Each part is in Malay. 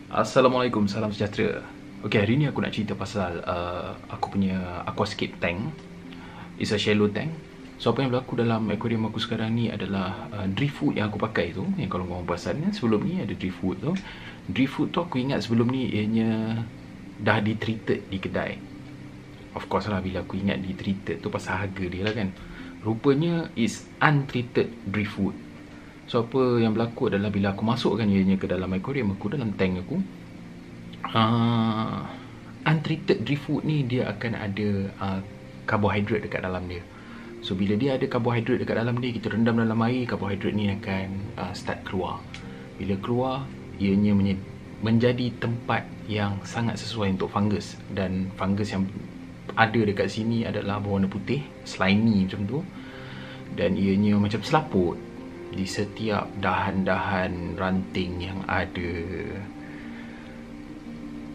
Assalamualaikum, salam sejahtera. Okay, hari ni aku nak cerita pasal aku punya aquascape tank. It's a shallow tank. So apa yang berlaku dalam aquarium aku sekarang ni adalah driftwood yang aku pakai tu. Yang kalau korang perasan kan, sebelum ni ada driftwood tu. Driftwood tu aku ingat sebelum ni ianya dah di-treated di kedai. Of course lah, bila aku ingat di-treated tu pasal harga dia lah kan. Rupanya is untreated driftwood. So apa yang berlaku adalah bila aku masukkan ianya ke dalam aquarium aku, dalam tank aku, untreated driftwood ni dia akan ada karbohidrat dekat dalam dia. So bila dia ada karbohidrat dekat dalam dia, kita rendam dalam air, karbohidrat ni akan start keluar. Bila keluar, ianya menjadi tempat yang sangat sesuai untuk fungus. Dan fungus yang ada dekat sini adalah berwarna putih, slimy macam tu. Dan ianya macam selaput di setiap dahan-dahan ranting yang ada.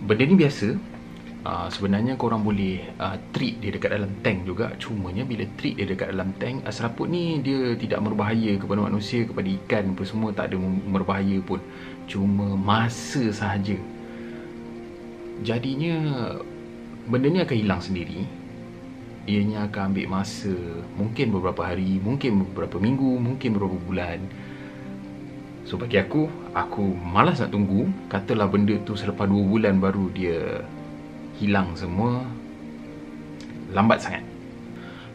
Benda ni biasa. Sebenarnya korang boleh treat dia dekat dalam tank juga. Cumanya bila treat dia dekat dalam tank, selaput ni dia tidak berbahaya kepada manusia, kepada ikan apa semua, tak ada berbahaya pun. Cuma masa sahaja. Jadinya benda ni akan hilang sendiri. Ianya akan ambil masa, mungkin beberapa hari, mungkin beberapa minggu, mungkin beberapa bulan. So bagi aku malas nak tunggu. Katalah benda tu selepas 2 bulan baru dia hilang semua, lambat sangat.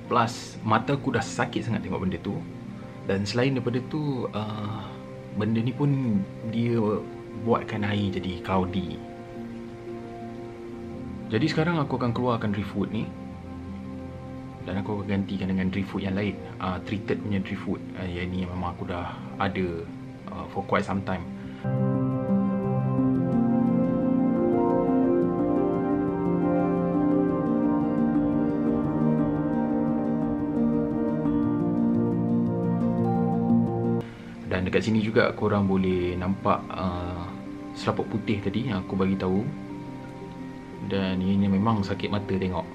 Plus mata aku dah sakit sangat tengok benda tu. Dan selain daripada tu, benda ni pun dia buatkan air jadi cloudy. Jadi sekarang aku akan keluarkan driftwood ni, dan aku akan gantikan dengan driftwood yang lain, treated punya driftwood. Yang ni memang aku dah ada for quite some time. Dan dekat sini juga korang boleh nampak selaput putih tadi yang aku bagi tahu. Dan ianya memang sakit mata tengok.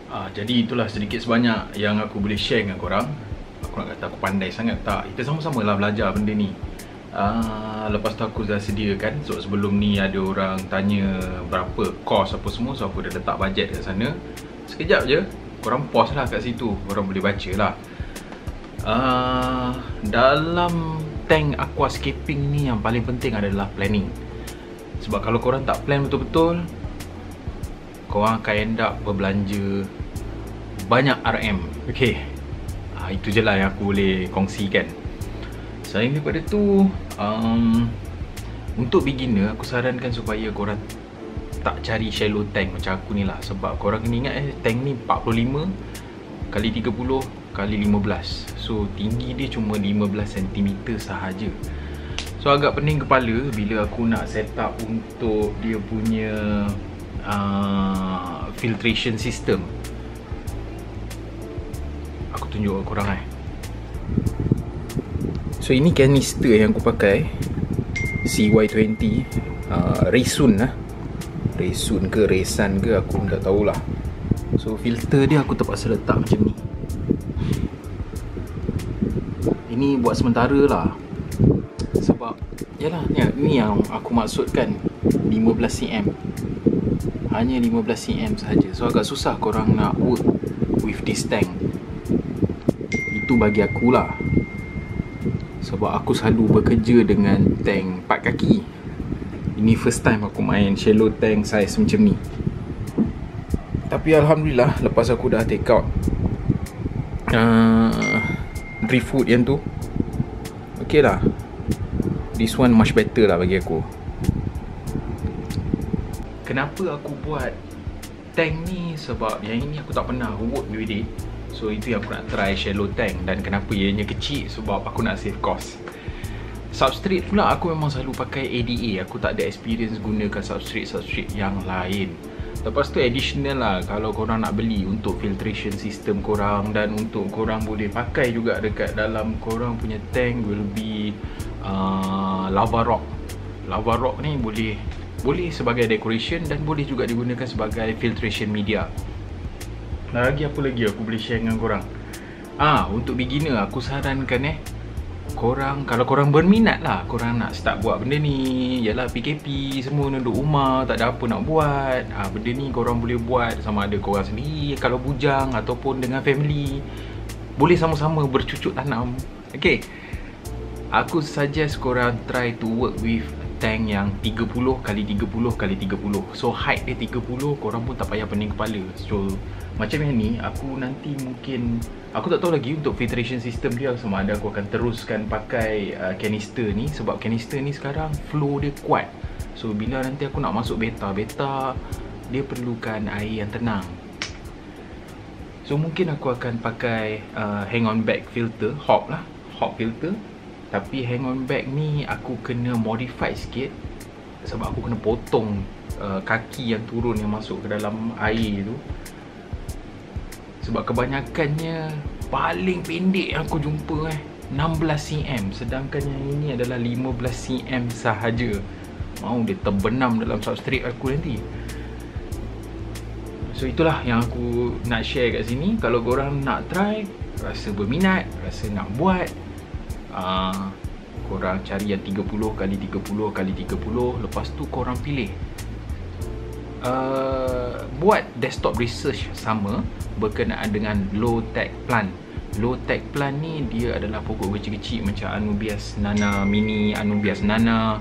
Jadi itulah sedikit sebanyak yang aku boleh share dengan korang. Aku nak kata aku pandai sangat tak, kita sama-sama lah belajar benda ni. Lepas tu aku dah sediakan, so sebelum ni ada orang tanya berapa kos apa semua, so aku dah letak bajet kat sana. Sekejap je, korang pause lah kat situ, korang boleh baca lah. Dalam tank aquascaping ni yang paling penting adalah planning. Sebab kalau korang tak plan betul-betul, korang akan end up berbelanja banyak RM. Okay, itu je lah yang aku boleh kongsikan. Selain daripada tu, untuk beginner, aku sarankan supaya korang tak cari shallow tank macam aku ni lah. Sebab korang kena ingat tank ni 45 kali 30 kali 15. So tinggi dia cuma 15 cm sahaja. So agak pening kepala bila aku nak set up untuk dia punya filtration system. Aku tunjuk korang So ini kanister yang aku pakai, CY20 Resun lah. Resun ke Resan ke aku tak tahulah. So filter dia aku terpaksa letak macam ni. Ini buat sementara lah. Sebab yalah, ni yang aku maksudkan, 15 cm. Hanya 15 cm sahaja. So agak susah korang nak work with this tank. Itu bagi aku lah. Sebab aku selalu bekerja dengan tank 4 kaki. Ini first time aku main shallow tank size macam ni. Tapi Alhamdulillah, lepas aku dah take out drift food yang tu, okay lah. This one much better lah bagi aku. Kenapa aku buat tank ni? Sebab yang ini aku tak pernah work with it. So itu yang aku nak try shallow tank. Dan kenapa ianya kecil? Sebab aku nak save cost. Substrate pula aku memang selalu pakai ADA. Aku tak ada experience gunakan substrate yang lain. Lepas tu additional lah, kalau korang nak beli untuk filtration system korang, dan untuk korang boleh pakai juga dekat dalam korang punya tank, will be lava rock. Lava rock ni boleh sebagai decoration dan boleh juga digunakan sebagai filtration media. Lagi apa lagi aku boleh share dengan korang? Untuk beginner aku sarankan korang, kalau korang berminat lah, korang nak start buat benda ni, yalah PKP semua duduk rumah, tak ada apa nak buat, benda ni korang boleh buat sama ada korang sendiri, kalau bujang ataupun dengan family. Boleh sama-sama bercucuk tanam. Okay, aku suggest korang try to work with tank yang 30 kali 30 kali 30. So height dia 30, korang pun tak payah pening kepala. So macam yang ni, aku nanti mungkin, aku tak tahu lagi untuk filtration system dia sama ada aku akan teruskan pakai kanister ni. Sebab kanister ni sekarang flow dia kuat. So bila nanti aku nak masuk beta dia perlukan air yang tenang. So mungkin aku akan pakai hang on bag filter, hop filter. Tapi hang on bag ni aku kena modify sikit. Sebab aku kena potong kaki yang turun yang masuk ke dalam air tu. Sebab kebanyakannya paling pendek yang aku jumpa 16 cm. Sedangkan yang ini adalah 15 cm sahaja. Mau dia terbenam dalam substrate aku nanti. So itulah yang aku nak share kat sini. Kalau korang nak try, rasa berminat, rasa nak buat, korang cari yang 30 kali 30 kali 30. Lepas tu korang pilih buat desktop research sama berkenaan dengan low tech plant. Low tech plant ni dia adalah pokok kecil-kecil macam Anubias nana mini, Anubias nana.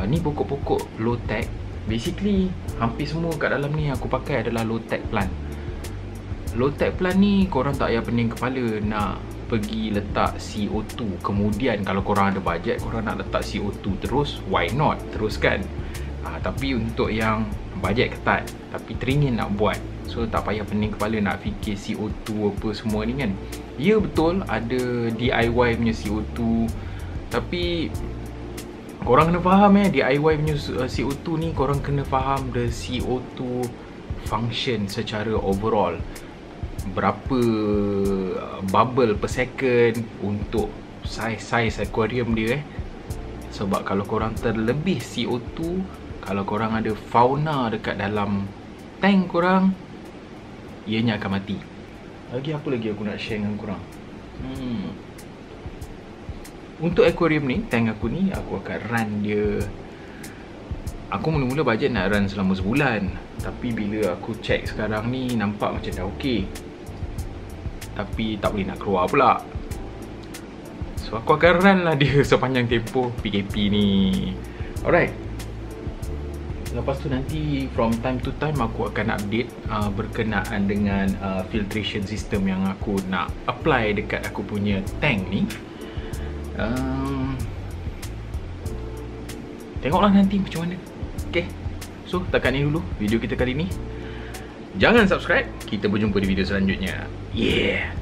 Ni pokok-pokok low tech. Basically hampir semua kat dalam ni aku pakai adalah low tech plant. Low tech plant ni korang tak payah pening kepala nak pergi letak CO2. Kemudian kalau korang ada bajet, korang nak letak CO2 terus, why not? Teruskan. Tapi untuk yang bajet ketat tapi teringin nak buat, so tak payah pening kepala nak fikir CO2 apa semua ni kan. Ya betul ada DIY punya CO2, tapi korang kena faham DIY punya CO2 ni korang kena faham the CO2 function secara overall. Berapa bubble per second untuk size aquarium dia Sebab kalau korang terlebih CO2, kalau korang ada fauna dekat dalam tank korang, ianya akan mati. Lagi apa lagi aku nak share dengan korang? Untuk aquarium ni, tank aku ni, aku akan run dia. Aku mula-mula bajet nak run selama sebulan, tapi bila aku check sekarang ni, nampak macam dah okey. Tapi tak boleh nak keluar pula. So aku akan run lah dia sepanjang tempoh PKP ni. Alright. Lepas tu nanti from time to time aku akan update berkenaan dengan filtration system yang aku nak apply dekat aku punya tank ni. Tengoklah nanti macam mana. Okay. So takat ni dulu video kita kali ni. Jangan subscribe. Kita berjumpa di video selanjutnya. Yeah.